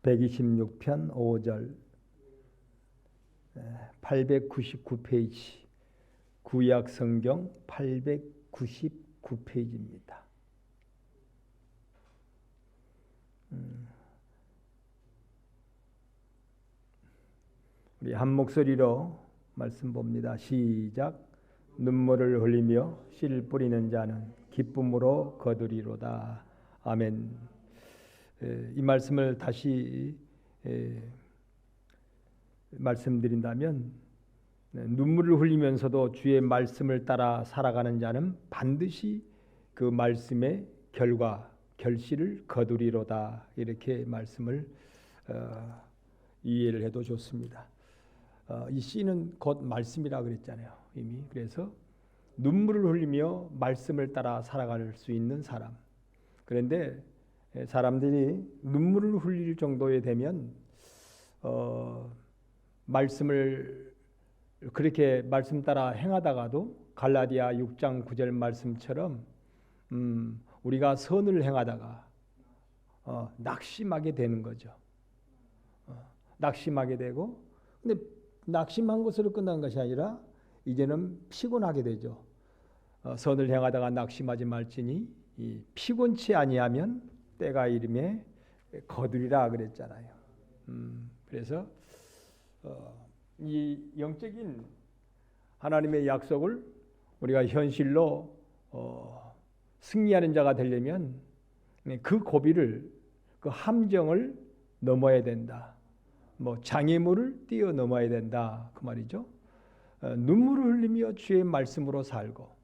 126편 5절 899페이지 구약 성경 899페이지입니다. 우리 한 목소리로 말씀 봅니다. 시작. 눈물을 흘리며 씨를 뿌리는 자는 기쁨으로 거두리로다. 아멘. 이 말씀을 다시 말씀드린다면, 눈물을 흘리면서도 주의 말씀을 따라 살아가는 자는 반드시 그 말씀의 결과, 결실을 거두리로다. 이렇게 말씀을 이해를 해도 좋습니다. 이 씨는 곧 말씀이라 그랬잖아요, 이미. 그래서 눈물을 흘리며 말씀을 따라 살아갈 수 있는 사람. 그런데 사람들이 눈물을 흘릴 정도에 되면 말씀을 그렇게 말씀 따라 행하다가도 갈라디아 6장 9절 말씀처럼 우리가 선을 행하다가 낙심하게 되는 거죠. 낙심하게 되고, 근데 낙심한 것으로 끝난 것이 아니라 이제는 피곤하게 되죠. 선을 행하다가 낙심하지 말지니 피곤치 아니하면 때가 이름에 거두리라 그랬잖아요. 그래서 이 영적인 하나님의 약속을 우리가 현실로 승리하는 자가 되려면 그 고비를, 그 함정을 넘어야 된다. 장애물을 뛰어넘어야 된다, 그 말이죠. 눈물을 흘리며 주의 말씀으로 살고,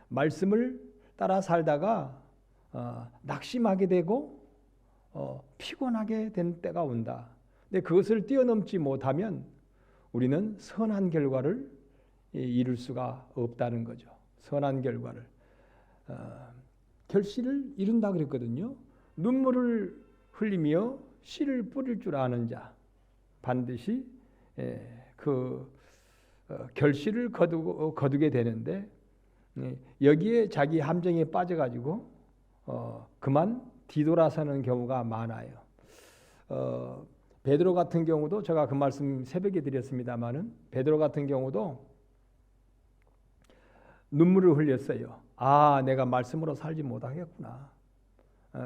말씀을 따라 살다가 낙심하게 되고 피곤하게 된 때가 온다. 근데 그것을 뛰어넘지 못하면 우리는 선한 결과를 이룰 수가 없다는 거죠. 선한 결과를, 결실을 이룬다 그랬거든요. 눈물을 흘리며 씨를 뿌릴 줄 아는 자, 반드시 그 결실을 거두게 되는데, 여기에 자기 함정에 빠져가지고 그만 뒤돌아서는 경우가 많아요. 베드로 같은 경우도, 제가 그 말씀 새벽에 드렸습니다마는, 베드로 같은 경우도 눈물을 흘렸어요. 내가 말씀으로 살지 못하겠구나.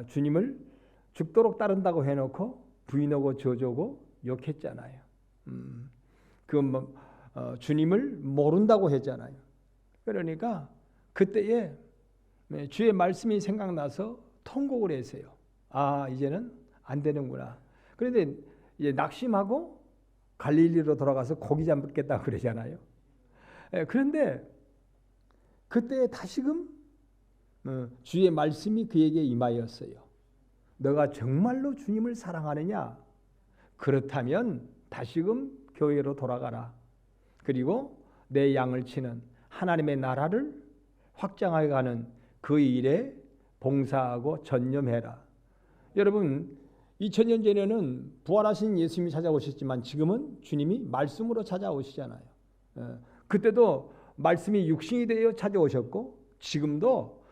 주님을 죽도록 따른다고 해놓고 부인하고 저주고 욕했잖아요. 주님을 모른다고 했잖아요. 그러니까 그때에 주의 말씀이 생각나서 통곡을 했어요. 이제는 안 되는구나. 그런데 이제 낙심하고 갈릴리로 돌아가서 고기 잡겠다고 그러잖아요. 그런데 그때 다시금 주의 말씀이 그에게 임하였어요. 너가 정말로 주님을 사랑하느냐? 그렇다면 다시금 교회로 돌아가라. 그리고 내 양을 치는 하나님의 나라를 확장하여 가는 그 일에 봉사하고 전념해라. 여러분, 2000년 전에는 부활하신 예수님이 찾아오셨지만 지금은 주님이 말씀으로 찾아오시잖아요. 그때도 말씀이 육신이 되어 찾아오셨고, 지금도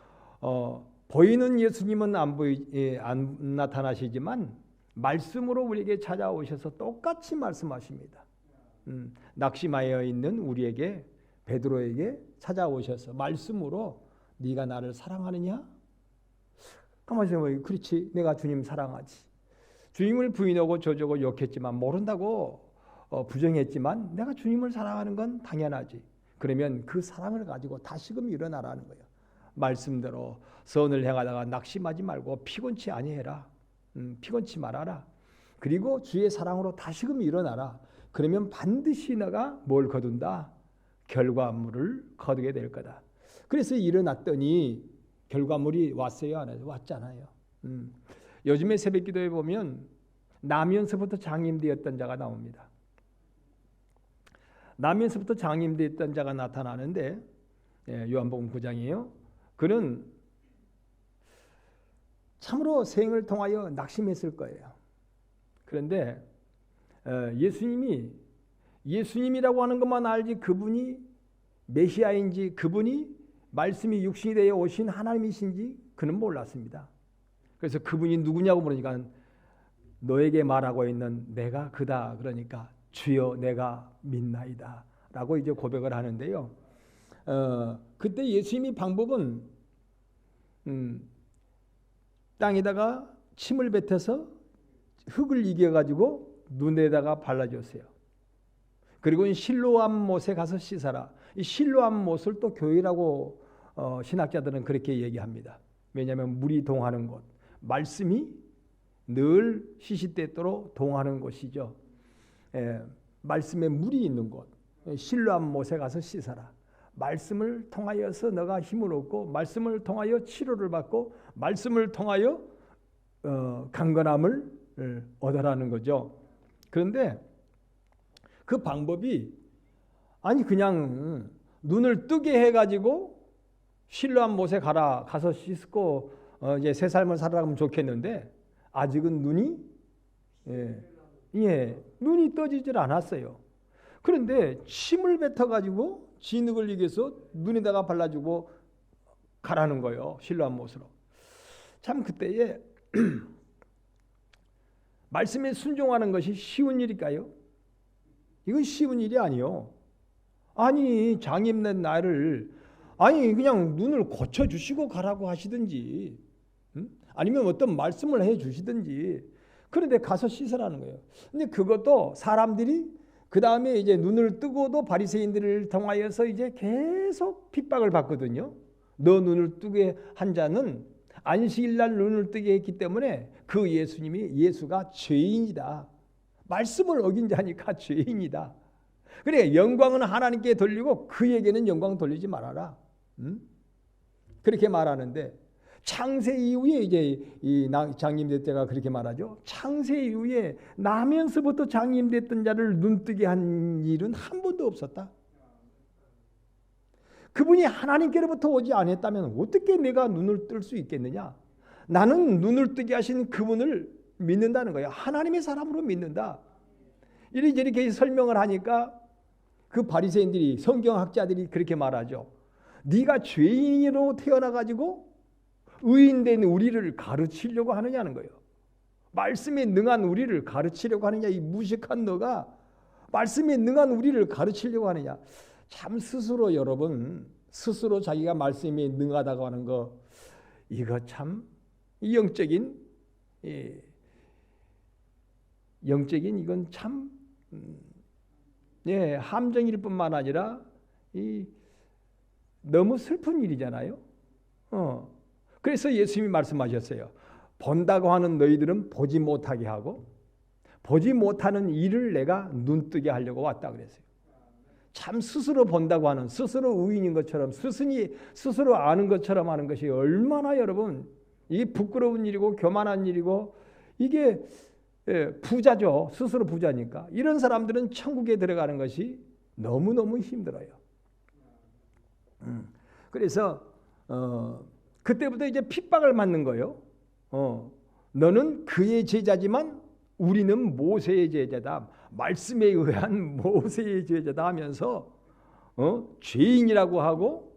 보이는 예수님은 안 나타나시지만 말씀으로 우리에게 찾아오셔서 똑같이 말씀하십니다. 낙심하여 있는 우리에게, 베드로에게 찾아오셔서 말씀으로 네가 나를 사랑하느냐? 가만히 생각해보면 그렇지, 내가 주님 사랑하지. 주님을 부인하고 저주하고 욕했지만, 모른다고 부정했지만 내가 주님을 사랑하는 건 당연하지. 그러면 그 사랑을 가지고 다시금 일어나라는 거예요. 말씀대로 선을 행하다가 낙심하지 말고 피곤치 아니해라. 피곤치 말아라. 그리고 주의 사랑으로 다시금 일어나라. 그러면 반드시 너가 뭘 거둔다? 결과물을 거두게 될 거다. 그래서 일어났더니 결과물이 왔어요, 안 왔어요? 왔잖아요. 요즘에 새벽기도에 보면 나면서부터 장님되었던 자가 나옵니다. 나면서부터 장님되었던 자가 나타나는데, 요한복음 9장이에요. 그는 참으로 생을 통하여 낙심했을 거예요. 그런데 예수님이라고 하는 것만 알지, 그분이 메시아인지, 그분이 말씀이 육신이 되어 오신 하나님이신지 그는 몰랐습니다. 그래서 그분이 누구냐고 물으니까 너에게 말하고 있는 내가 그다. 그러니까 주여 내가 믿나이다 라고 이제 고백을 하는데요. 그때 예수님이 방법은 땅에다가 침을 뱉어서 흙을 이겨가지고 눈에다가 발라줬어요. 그리고 실로암 못에 가서 씻어라. 이 실로암 못을 또 교회라고 신학자들은 그렇게 얘기합니다. 왜냐하면 물이 동하는 곳, 말씀이 늘 시시때때로 동하는 곳이죠. 말씀에 물이 있는 곳, 실로암 못에 가서 씻어라. 말씀을 통하여서 너가 힘을 얻고, 말씀을 통하여 치료를 받고, 말씀을 통하여 강건함을 얻으라는 거죠. 그런데 그 방법이 아니 그냥 눈을 뜨게 해가지고 실로암 못에 가서 씻고 이제 새 삶을 살아가면 좋겠는데 아직은 눈이 떠지질 않았어요. 그런데 침을 뱉어가지고 진흙을 이겨서 눈에다가 발라주고 가라는 거예요. 실로암 못으로. 참 그때에 말씀에 순종하는 것이 쉬운 일일까요? 이건 쉬운 일이 아니요. 아니 장님된 나를 그냥 눈을 고쳐주시고 가라고 하시든지 아니면 어떤 말씀을 해주시든지 그런데 가서 씻으라는 거예요. 근데 그것도 사람들이 그 다음에 이제 눈을 뜨고도 바리새인들을 통하여서 이제 계속 핍박을 받거든요. 너 눈을 뜨게 한 자는 안식일날 눈을 뜨게 했기 때문에 그 예수가 죄인이다. 말씀을 어긴 자니까 죄인이다. 그래 영광은 하나님께 돌리고 그에게는 영광 돌리지 말아라. 그렇게 말하는데 창세 이후에 이제 이 장님될 때가 그렇게 말하죠. 창세 이후에 나면서부터 장님됐던 자를 눈뜨게 한 일은 한 번도 없었다. 그분이 하나님께로부터 오지 않았다면 어떻게 내가 눈을 뜰 수 있겠느냐? 나는 눈을 뜨게 하신 그분을 믿는다는 거예요. 하나님의 사람으로 믿는다. 이렇게 설명을 하니까 그 바리새인들이 성경학자들이 그렇게 말하죠. 네가 죄인으로 태어나가지고 의인된 우리를 가르치려고 하느냐는 거예요. 말씀에 능한 우리를 가르치려고 하느냐. 이 무식한 너가 말씀에 능한 우리를 가르치려고 하느냐. 참 여러분 스스로 자기가 말씀에 능하다고 하는 거 이거 참 영적인 이건 참 함정일 뿐만 아니라 너무 슬픈 일이잖아요. 그래서 예수님이 말씀하셨어요. 본다고 하는 너희들은 보지 못하게 하고 보지 못하는 일을 내가 눈뜨게 하려고 왔다 그랬어요. 참 스스로 본다고 하는 스스로 의인인 것처럼 스스로 아는 것처럼 하는 것이 얼마나 여러분 이게 부끄러운 일이고 교만한 일이고 이게 부자죠. 스스로 부자니까. 이런 사람들은 천국에 들어가는 것이 너무너무 힘들어요. 그래서 그때부터 이제 핍박을 맞는 거예요. 너는 그의 제자지만 우리는 모세의 제자다. 말씀에 의한 모세의 제자다 하면서 죄인이라고 하고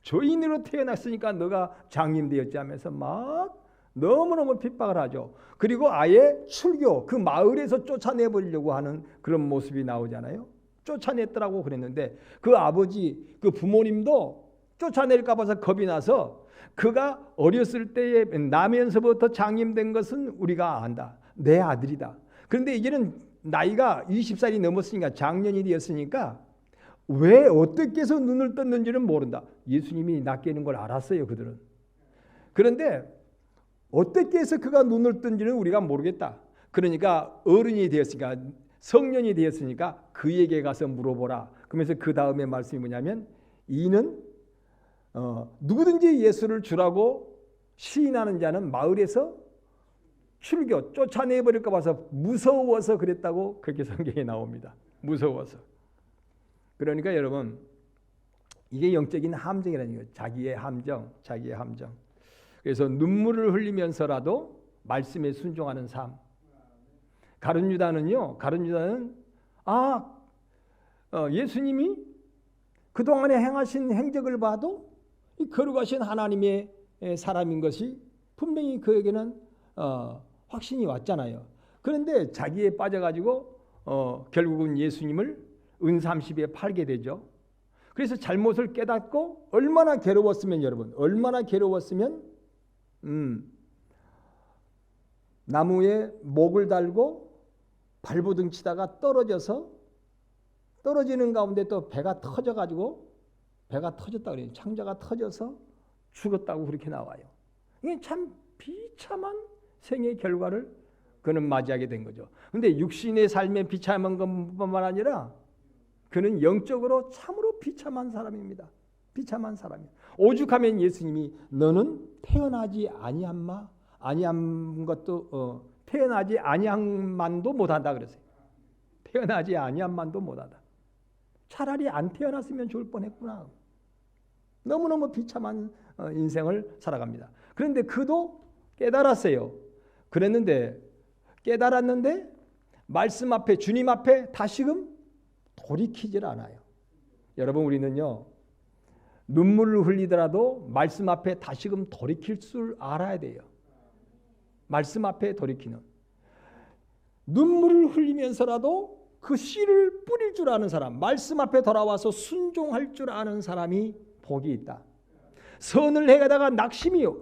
죄인으로 태어났으니까 너가 장님되었지 하면서 막 너무너무 핍박을 하죠. 그리고 아예 출교, 그 마을에서 쫓아내버리려고 하는 그런 모습이 나오잖아요. 쫓아냈더라고 그랬는데 그 아버지, 그 부모님도 쫓아낼까 봐서 겁이 나서 그가 어렸을 때에 나면서부터 장님된 것은 우리가 안다. 내 아들이다. 그런데 이제는 나이가 20살이 넘었으니까 장년이 되었으니까 왜 어떻게 해서 눈을 떴는지는 모른다. 예수님이 낫게 하는 걸 알았어요. 그들은. 그런데 어떻게 해서 그가 눈을 뜬지는 우리가 모르겠다. 그러니까 어른이 되었으니까 성년이 되었으니까 그에게 가서 물어보라. 그러면서 그 다음에 말씀이 뭐냐면 이는 누구든지 예수를 주라고 시인하는 자는 마을에서 출교, 쫓아내버릴까 봐서 무서워서 그랬다고 그렇게 성경에 나옵니다. 무서워서. 그러니까 여러분 이게 영적인 함정이라는 거예요. 자기의 함정. 그래서 눈물을 흘리면서라도 말씀에 순종하는 삶. 가룟 유다는 예수님이 그동안에 행하신 행적을 봐도 이 거룩하신 하나님의 사람인 것이 분명히 그에게는 확신이 왔잖아요. 그런데 자기에 빠져가지고 결국은 예수님을 은30에 팔게 되죠. 그래서 잘못을 깨닫고 얼마나 괴로웠으면 여러분, 얼마나 괴로웠으면 나무에 목을 달고 발버둥 치다가 떨어지는 가운데 또 배가 터져가지고 배가 터졌다고 그래요. 창자가 터져서 죽었다고 그렇게 나와요. 이게 참 비참한 생의 결과를 그는 맞이하게 된 거죠. 그런데 육신의 삶에 비참한 것뿐만 아니라 그는 영적으로 참으로 비참한 사람입니다. 비참한 사람이에요. 오죽하면 예수님이 너는 태어나지 아니한 것도 태어나지 아니한만도 못한다 그랬어요. 태어나지 아니한만도 못하다. 차라리 안 태어났으면 좋을 뻔했구나. 너무너무 비참한 인생을 살아갑니다. 그런데 그도 깨달았어요. 깨달았는데 말씀 앞에, 주님 앞에 다시금 돌이키질 않아요. 여러분, 우리는요, 눈물을 흘리더라도 말씀 앞에 다시금 돌이킬 줄 알아야 돼요. 말씀 앞에 돌이키는. 눈물을 흘리면서라도 그 씨를 뿌릴 줄 아는 사람, 말씀 앞에 돌아와서 순종할 줄 아는 사람이 복이 있다. 선을 행하다가 낙심이요.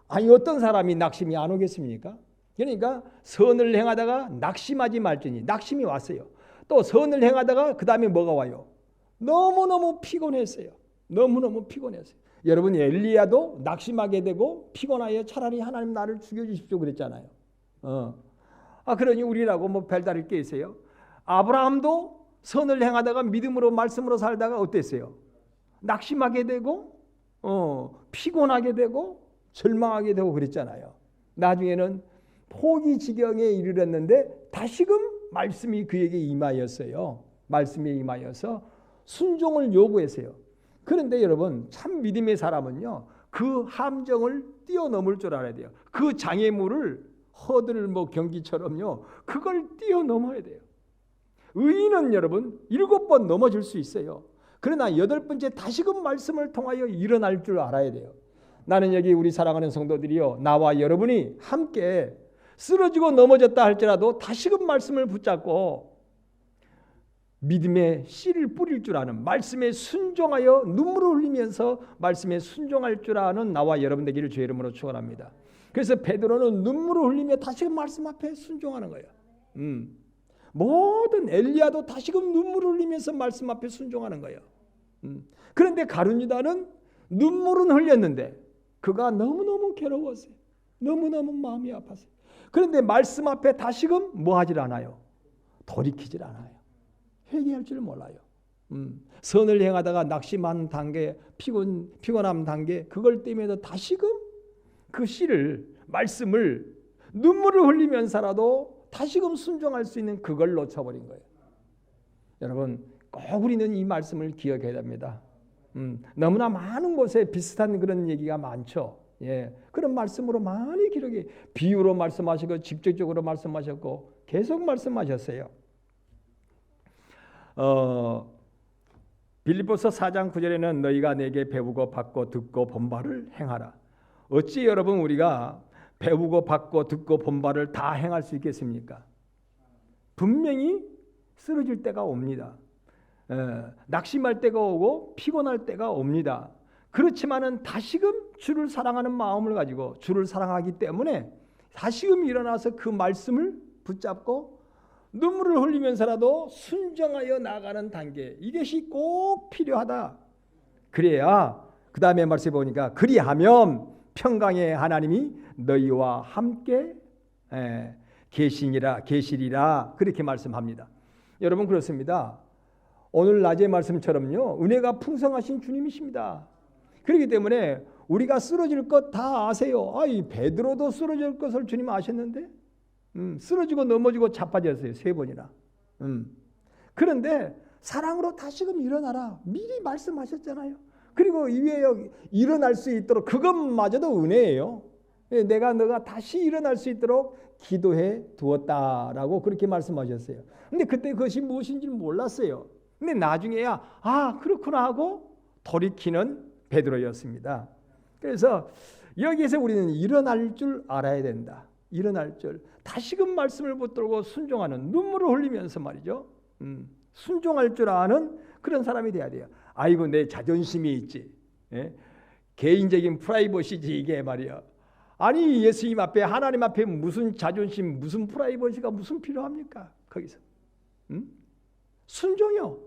아니, 어떤 사람이 낙심이 안 오겠습니까? 그러니까 선을 행하다가 낙심하지 말지니. 낙심이 왔어요. 또 선을 행하다가 그 다음에 뭐가 와요? 너무너무 피곤했어요. 너무너무 피곤했어요. 여러분, 엘리야도 낙심하게 되고 피곤하여 차라리 하나님 나를 죽여주십시오 그랬잖아요. 그러니 우리라고 뭐 별다를 게 있어요? 아브라함도 선을 행하다가 믿음으로 말씀으로 살다가 어땠어요? 낙심하게 되고 피곤하게 되고 절망하게 되고 그랬잖아요. 나중에는 포기 지경에 이르렀는데 다시금 말씀이 그에게 임하였어요. 말씀에 임하여서 순종을 요구했어요. 그런데 여러분, 참 믿음의 사람은요, 그 함정을 뛰어넘을 줄 알아야 돼요. 그 장애물을 허들 경기처럼요, 그걸 뛰어넘어야 돼요. 의인은 여러분 7번 넘어질 수 있어요. 그러나 8번째 다시금 말씀을 통하여 일어날 줄 알아야 돼요. 나는 여기 우리 사랑하는 성도들이요, 나와 여러분이 함께 쓰러지고 넘어졌다 할지라도 다시금 말씀을 붙잡고 믿음의 씨를 뿌릴 줄 아는, 말씀에 순종하여 눈물을 흘리면서 말씀에 순종할 줄 아는 나와 여러분 되기를 주의 이름으로 축원합니다. 그래서 베드로는 눈물을 흘리며 다시금 말씀 앞에 순종하는 거예요. 모든 엘리야도 다시금 눈물을 흘리면서 말씀 앞에 순종하는 거예요. 그런데 가룟유다는 눈물은 흘렸는데 그가 너무너무 괴로웠어요. 너무너무 마음이 아팠어요. 그런데 말씀 앞에 다시금 뭐 하질 않아요? 돌이키질 않아요. 회개할 줄 몰라요. 선을 행하다가 낙심한 단계, 피곤함 단계, 그걸 때문에도 다시금 그 씨를, 말씀을 눈물을 흘리면서라도 다시금 순종할 수 있는 그걸 놓쳐버린 거예요. 여러분, 꼭 우리는 이 말씀을 기억해야 됩니다. 너무나 많은 곳에 비슷한 그런 얘기가 많죠. 예, 그런 말씀으로 많이 기록해, 비유로 말씀하시고 직접적으로 말씀하셨고 계속 말씀하셨어요. 빌립보서 4장 9절에는 너희가 내게 배우고 받고 듣고 본 바를 행하라. 어찌 여러분 우리가 배우고 받고 듣고 본 바를 다 행할 수 있겠습니까? 분명히 쓰러질 때가 옵니다. 낙심할 때가 오고 피곤할 때가 옵니다. 그렇지만은 다시금 주를 사랑하는 마음을 가지고 주를 사랑하기 때문에 다시금 일어나서 그 말씀을 붙잡고 눈물을 흘리면서라도 순종하여 나가는 단계, 이것이 꼭 필요하다. 그래야 그 다음에 말씀해 보니까 그리하면 평강의 하나님이 너희와 함께 계시리라 그렇게 말씀합니다. 여러분, 그렇습니다. 오늘 낮의 말씀처럼요, 은혜가 풍성하신 주님이십니다. 그렇기 때문에 우리가 쓰러질 것 다 아세요. 이 베드로도 쓰러질 것을 주님 아셨는데 쓰러지고 넘어지고 자빠졌어요. 3번이나. 그런데 사랑으로 다시금 일어나라 미리 말씀하셨잖아요. 그리고 이외에 일어날 수 있도록, 그것마저도 은혜예요. 너가 다시 일어날 수 있도록 기도해 두었다라고 그렇게 말씀하셨어요. 근데 그때 그것이 무엇인지 몰랐어요. 근데 나중에야 그렇구나 하고 돌이키는 베드로였습니다. 그래서 여기에서 우리는 일어날 줄 알아야 된다. 일어날 줄, 다시금 말씀을 붙들고 순종하는, 눈물을 흘리면서 말이죠. 순종할 줄 아는 그런 사람이 돼야 돼요. 아이고 내 자존심이 있지. 예? 개인적인 프라이버시지 이게 말이야. 아니 예수님 앞에 하나님 앞에 무슨 자존심 무슨 프라이버시가 무슨 필요합니까? 거기서 순종이요.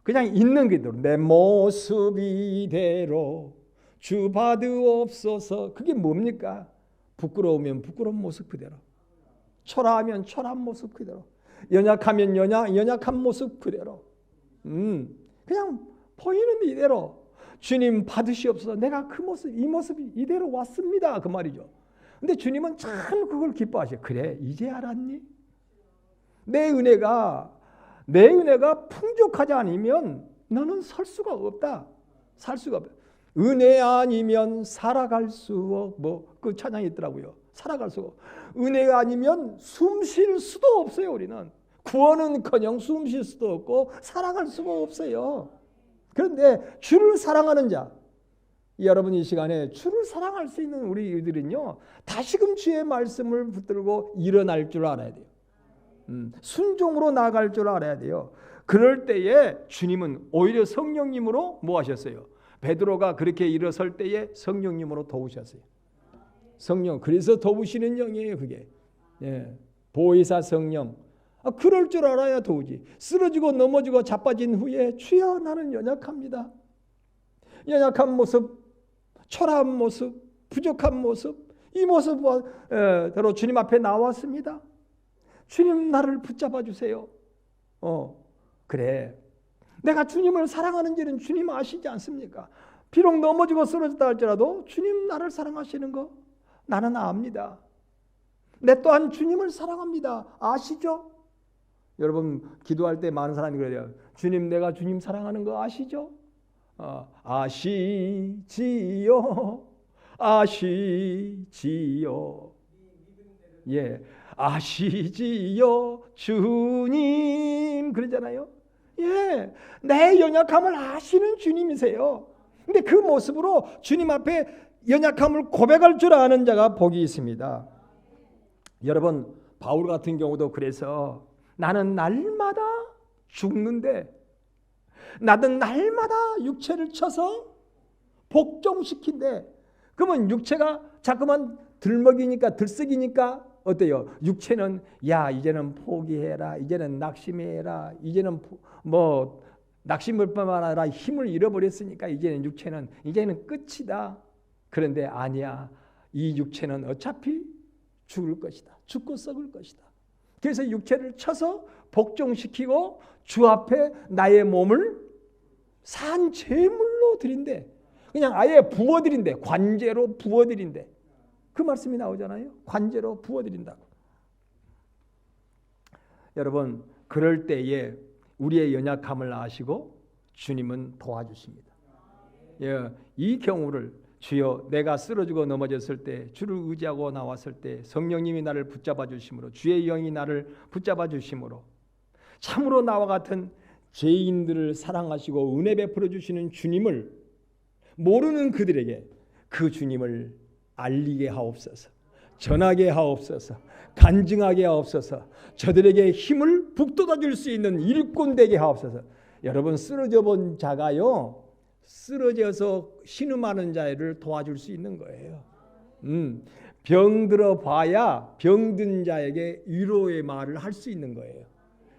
그냥 있는 그대로 내 모습 이대로 주 받으옵소서. 그게 뭡니까? 부끄러우면 부끄러운 모습 그대로, 초라하면 초라한 모습 그대로, 연약하면 연약한 모습 그대로, 그냥 보이는 이대로 주님 받으시옵소서. 내가 그 모습 이 모습이 이대로 왔습니다 그 말이죠. 근데 주님은 참 그걸 기뻐하셔. 그래 이제 알았니? 내 은혜가 풍족하지 않으면 너는 설 수가 없다. 살 수가 없다. 은혜 아니면 살아갈 수 그 찬양이 있더라고요. 살아갈 수가 없. 은혜가 아니면 숨 쉴 수도 없어요. 우리는 구원은커녕 숨 쉴 수도 없고 살아갈 수가 없어요. 그런데 주를 사랑하는 자, 여러분 이 시간에 주를 사랑할 수 있는 우리들은요 다시금 주의 말씀을 붙들고 일어날 줄 알아야 돼요. 순종으로 나아갈 줄 알아야 돼요. 그럴 때에 주님은 오히려 성령님으로 뭐 하셨어요? 베드로가 그렇게 일어설 때에 성령님으로 도우셨어요. 성령, 그래서 도우시는 영이에요 그게. 예, 보혜사 성령. 그럴 줄 알아야 도우지. 쓰러지고 넘어지고 자빠진 후에 주여 나는 연약합니다. 연약한 모습, 초라한 모습, 부족한 모습, 이 모습으로 주님 앞에 나왔습니다. 주님 나를 붙잡아 주세요. 그래. 내가 주님을 사랑하는지는 주님 아시지 않습니까? 비록 넘어지고 쓰러졌다 할지라도 주님 나를 사랑하시는 거 나는 압니다. 내 또한 주님을 사랑합니다. 아시죠? 여러분 기도할 때 많은 사람이 그래요. 주님 내가 주님 사랑하는 거 아시죠? 아시지요. 아시지요. 예, 아시지요 주님 그러잖아요. 예, 내 연약함을 아시는 주님이세요. 근데 그 모습으로 주님 앞에 연약함을 고백할 줄 아는 자가 복이 있습니다. 여러분 바울 같은 경우도 그래서 나는 날마다 죽는데 나는 날마다 육체를 쳐서 복종시킨대. 그러면 육체가 자꾸만 들먹이니까 들썩이니까 어때요? 육체는 야 이제는 포기해라, 이제는 낙심해라, 이제는 뭐 낙심을 뿐만 아니라 힘을 잃어버렸으니까 이제는 육체는 이제는 끝이다. 그런데 아니야. 이 육체는 어차피 죽을 것이다. 죽고 썩을 것이다. 그래서 육체를 쳐서 복종시키고 주 앞에 나의 몸을 산 제물로 드린대. 그냥 아예 부어드린대. 관제로 부어드린대. 그 말씀이 나오잖아요. 관제로 부어드린다고. 여러분 그럴 때에 우리의 연약함을 아시고 주님은 도와주십니다. 예, 이 경우를 주여 내가 쓰러지고 넘어졌을 때 주를 의지하고 나왔을 때 성령님이 나를 붙잡아 주심으로 주의 영이 나를 붙잡아 주심으로 참으로 나와 같은 죄인들을 사랑하시고 은혜 베풀어 주시는 주님을 모르는 그들에게 그 주님을 알리게 하옵소서. 전하게 하옵소서. 간증하게 하옵소서. 저들에게 힘을 북돋아 줄 수 있는 일꾼 되게 하옵소서. 여러분 쓰러져 본 자가요 쓰러져서 신음하는 자를 도와줄 수 있는 거예요. 병들어 봐야 병든 자에게 위로의 말을 할 수 있는 거예요.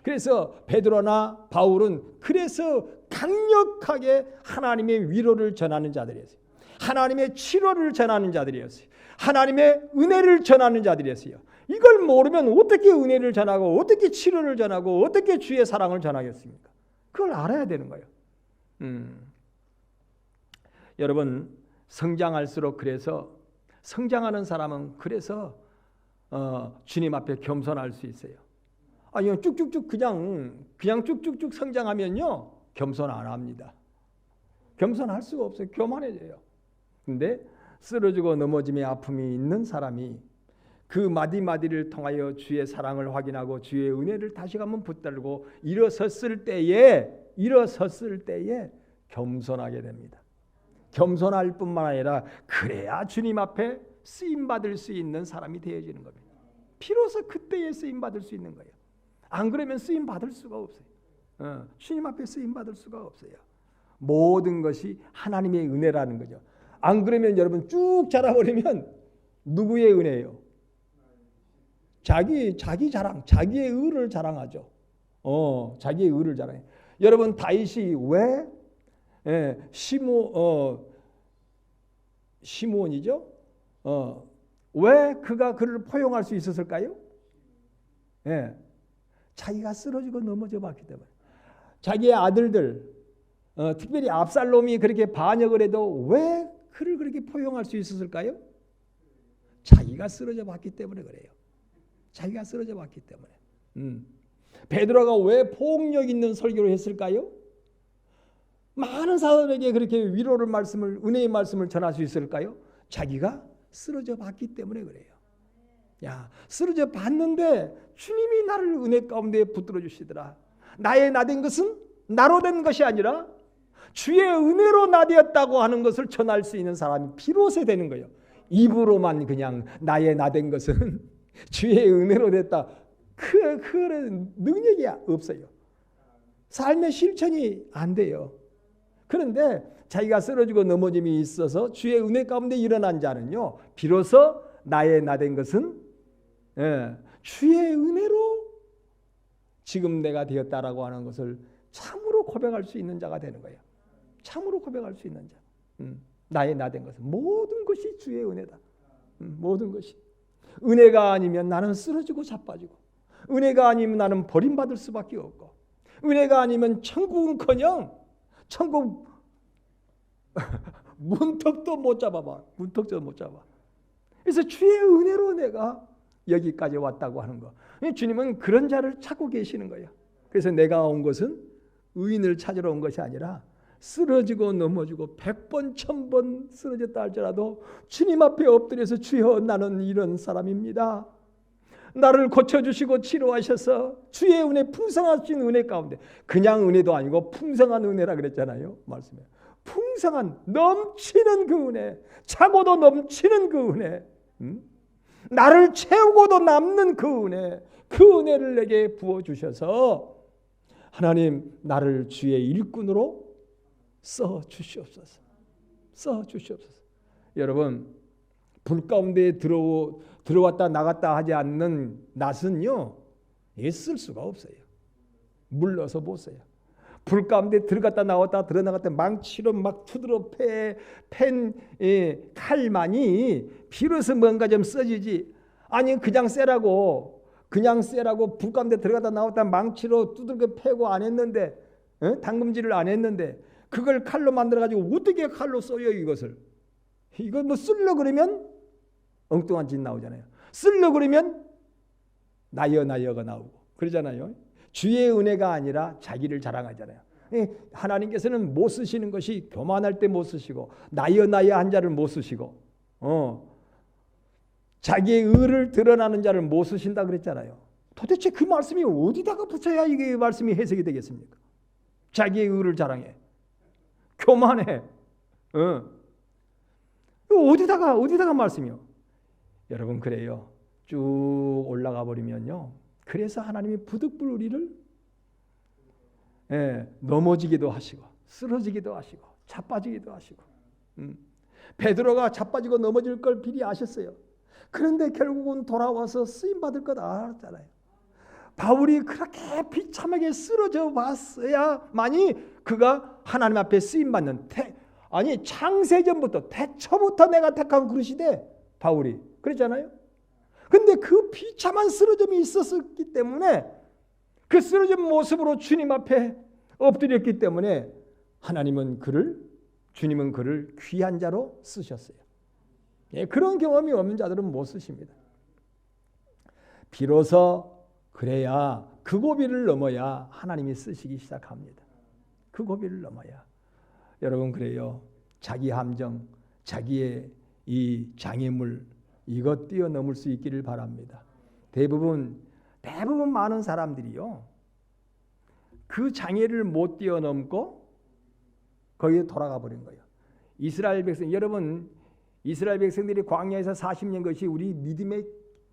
그래서 베드로나 바울은 그래서 강력하게 하나님의 위로를 전하는 자들이었어요. 하나님의 치료를 전하는 자들이었어요. 하나님의 은혜를 전하는 자들이었어요. 이걸 모르면 어떻게 은혜를 전하고 어떻게 치료를 전하고 어떻게 주의 사랑을 전하겠습니까? 그걸 알아야 되는 거예요. 여러분 성장할수록 그래서 성장하는 사람은 그래서 주님 앞에 겸손할 수 있어요. 아니 쭉쭉쭉 그냥 쭉쭉쭉 성장하면요 겸손 안 합니다. 겸손할 수가 없어요. 교만해져요. 근데 쓰러지고 넘어짐의 아픔이 있는 사람이 그 마디마디를 통하여 주의 사랑을 확인하고 주의 은혜를 다시 한번 붙들고 일어섰을 때에 겸손하게 됩니다. 겸손할 뿐만 아니라 그래야 주님 앞에 쓰임 받을 수 있는 사람이 되어지는 겁니다. 비로소 그때에 쓰임 받을 수 있는 거예요. 안 그러면 쓰임 받을 수가 없어요. 주님 앞에 쓰임 받을 수가 없어요. 모든 것이 하나님의 은혜라는 거죠. 안 그러면 여러분 쭉 자라버리면 누구의 은혜예요? 자기 자랑, 자기의 의를 자랑하죠. 자기의 의를 자랑해. 여러분 다윗이 왜 시므온이죠? 왜 그가 그를 포용할 수 있었을까요? 자기가 쓰러지고 넘어져 봤기 때문에. 자기의 아들들, 특별히 압살롬이 그렇게 반역을 해도 왜 그를 그렇게 포용할 수 있었을까요? 자기가 쓰러져 봤기 때문에 그래요. 자기가 쓰러져 봤기 때문에. 베드로가 왜 폭력 있는 설교를 했을까요? 많은 사람에게 그렇게 위로를 말씀을, 은혜의 말씀을 전할 수 있을까요? 자기가 쓰러져 봤기 때문에 그래요. 야, 쓰러져 봤는데 주님이 나를 은혜 가운데 붙들어 주시더라. 나의 나된 것은 나로 된 것이 아니라 주의 은혜로 나되었다고 하는 것을 전할 수 있는 사람이 비로소 되는 거예요. 입으로만 그냥 나의 나된 것은 주의 은혜로 됐다. 그런 능력이 없어요. 삶의 실천이 안 돼요. 그런데 자기가 쓰러지고 넘어짐이 있어서 주의 은혜 가운데 일어난 자는요, 비로소 나의 나된 것은 주의 은혜로 지금 내가 되었다라고 하는 것을 참으로 고백할 수 있는 자가 되는 거예요. 참으로 고백할 수 있는 자. 나의 나된 것은 모든 것이 주의 은혜다. 모든 것이. 은혜가 아니면 나는 쓰러지고 자빠지고, 은혜가 아니면 나는 버림받을 수밖에 없고, 은혜가 아니면 천국은커녕 천국 문턱도 못 잡아봐. 문턱도 못 잡아. 그래서 주의 은혜로 내가 여기까지 왔다고 하는 거. 주님은 그런 자를 찾고 계시는 거예요. 그래서 내가 온 것은 의인을 찾으러 온 것이 아니라 쓰러지고 넘어지고 100번 1000번 쓰러졌다 할지라도 주님 앞에 엎드려서 주여 나는 이런 사람입니다. 나를 고쳐주시고 치료하셔서 주의 은혜 풍성하신 은혜 가운데, 그냥 은혜도 아니고 풍성한 은혜라 그랬잖아요. 말씀에 풍성한 넘치는 그 은혜, 차고도 넘치는 그 은혜, 나를 채우고도 남는 그 은혜, 그 은혜를 내게 부어주셔서 하나님 나를 주의 일꾼으로 써주시옵소서. 써주시옵소서. 여러분, 불 가운데 들어왔다 나갔다 하지 않는 낫은요, 애쓸 수가 없어요. 물러서 보세요. 불 가운데 들어갔다 나왔다 들어나갔다 망치로 막 투드러 팬 칼만이 비로소 뭔가 좀 써지지. 아니 그냥 쎄라고 불 가운데 들어갔다 나왔다 망치로 두들겨 패고 안 했는데, 당금질을 안 했는데 그걸 칼로 만들어가지고 어떻게 칼로 써요 이것을. 이거 뭐 쓸려 그러면 엉뚱한 짓 나오잖아요. 쓸려 그러면 나여가 나오고 그러잖아요. 주의 은혜가 아니라 자기를 자랑하잖아요. 하나님께서는 못 쓰시는 것이 교만할 때 못 쓰시고 나여 한 자를 못 쓰시고 자기의 의를 드러나는 자를 못 쓰신다 그랬잖아요. 도대체 그 말씀이 어디다가 붙여야 이게 말씀이 해석이 되겠습니까? 자기의 의를 자랑해. 교만해. 어디다가 말씀이요? 여러분 그래요. 쭉 올라가 버리면요. 그래서 하나님이 부득불 우리를 넘어지기도 하시고 쓰러지기도 하시고 자빠지기도 하시고. 베드로가 자빠지고 넘어질 걸 미리 아셨어요. 그런데 결국은 돌아와서 쓰임 받을 것 알았잖아요. 바울이 그렇게 비참하게 쓰러져 봤어야만이 그가 하나님 앞에 쓰임 받는 창세전부터 태초부터 내가 택한 그릇이대. 바울이 그랬잖아요. 근데 그 비참한 쓰러짐이 있었기 때문에 그 쓰러진 모습으로 주님 앞에 엎드렸기 때문에 주님은 그를 귀한 자로 쓰셨어요. 그런 경험이 없는 자들은 못 쓰십니다. 비로소 그래야 그 고비를 넘어야 하나님이 쓰시기 시작합니다. 그 고비를 넘어야. 여러분 그래요. 자기 함정, 자기의 이 장애물 이것 뛰어넘을 수 있기를 바랍니다. 대부분 많은 사람들이요. 그 장애를 못 뛰어넘고 거기에 돌아가 버린 거예요. 이스라엘 백성 여러분 이스라엘 백성들이 광야에서 40년 것이 우리 믿음의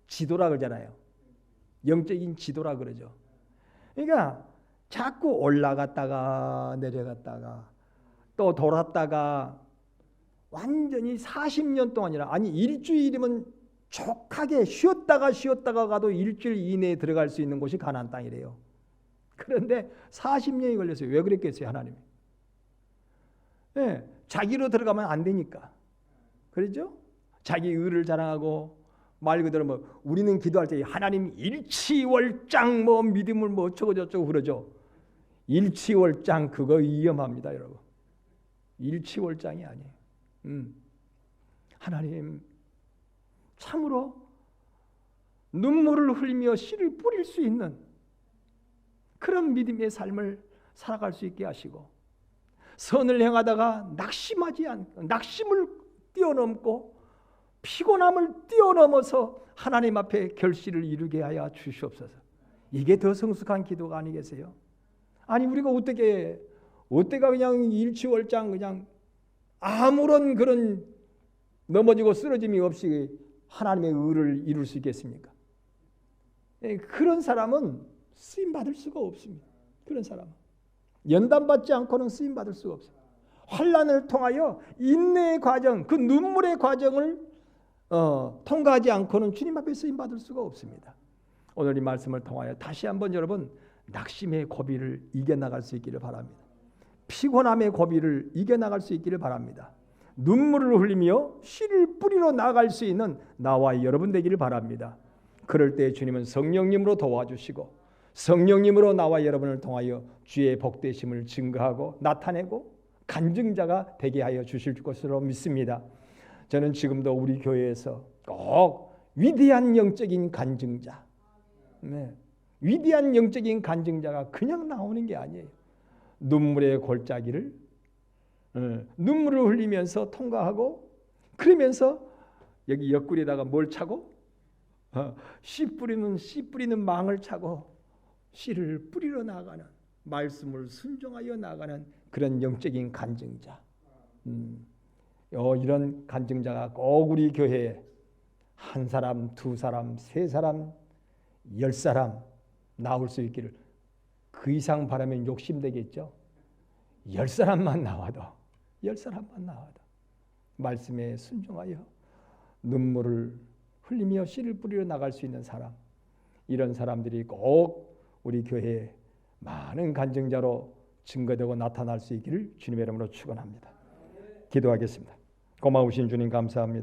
지도라 그러잖아요. 영적인 지도라 그러죠. 그러니까 자꾸 올라갔다가 내려갔다가 또 돌았다가 완전히 40년 동안이라, 아니 일주일이면 족하게 쉬었다가 가도 일주일 이내에 들어갈 수 있는 곳이 가나안 땅이래요. 그런데 40년이 걸렸어요. 왜 그랬겠어요, 하나님이? 네, 자기로 들어가면 안 되니까. 그렇죠? 자기 의를 자랑하고 말 그대로 뭐 우리는 기도할 때 하나님 일치월장 뭐 믿음을 뭐 어쩌고 저쩌고 그러죠. 일치월장 그거 위험합니다, 여러분. 일치월장이 아니에요. 하나님 참으로 눈물을 흘리며 씨를 뿌릴 수 있는 그런 믿음의 삶을 살아갈 수 있게 하시고, 선을 행하다가 낙심하지 않고 낙심을 뛰어넘고 피곤함을 뛰어넘어서 하나님 앞에 결실을 이루게 하여 주시옵소서. 이게 더 성숙한 기도가 아니겠어요? 아니 우리가 어때가 그냥 일치월장 그냥 아무런 그런 넘어지고 쓰러짐이 없이 하나님의 의를 이룰 수 있겠습니까? 그런 사람은 쓰임 받을 수가 없습니다. 그런 사람은 연단받지 않고는 쓰임 받을 수가 없습니다. 환난을 통하여 인내의 과정, 그 눈물의 과정을 통과하지 않고는 주님 앞에 쓰임 받을 수가 없습니다. 오늘 이 말씀을 통하여 다시 한번 여러분 낙심의 고비를 이겨나갈 수 있기를 바랍니다. 피곤함의 고비를 이겨나갈 수 있기를 바랍니다. 눈물을 흘리며 씨를 뿌리러 나갈 수 있는 나와 여러분 되기를 바랍니다. 그럴 때 주님은 성령님으로 도와주시고 성령님으로 나와 여러분을 통하여 주의 복되심을 증거하고 나타내고 간증자가 되게 하여 주실 것으로 믿습니다. 저는 지금도 우리 교회에서 꼭 위대한 영적인 간증자, 위대한 영적인 간증자가 그냥 나오는 게 아니에요. 눈물의 골짜기를 눈물을 흘리면서 통과하고, 그러면서 여기 옆구리에다가 뭘 차고 씨 뿌리는 망을 차고 씨를 뿌리러 나가는, 말씀을 순종하여 나가는 그런 영적인 간증자. 이런 간증자가 꼭 우리 교회에 한 사람, 두 사람, 세 사람, 10사람 나올 수 있기를. 그 이상 바라면 욕심되겠죠. 10사람만 나와도 말씀에 순종하여 눈물을 흘리며 씨를 뿌리러 나갈 수 있는 사람, 이런 사람들이 꼭 우리 교회에 많은 간증자로 증거되고 나타날 수 있기를 주님의 이름으로 축원합니다. 기도하겠습니다. 고마우신 주님 감사합니다.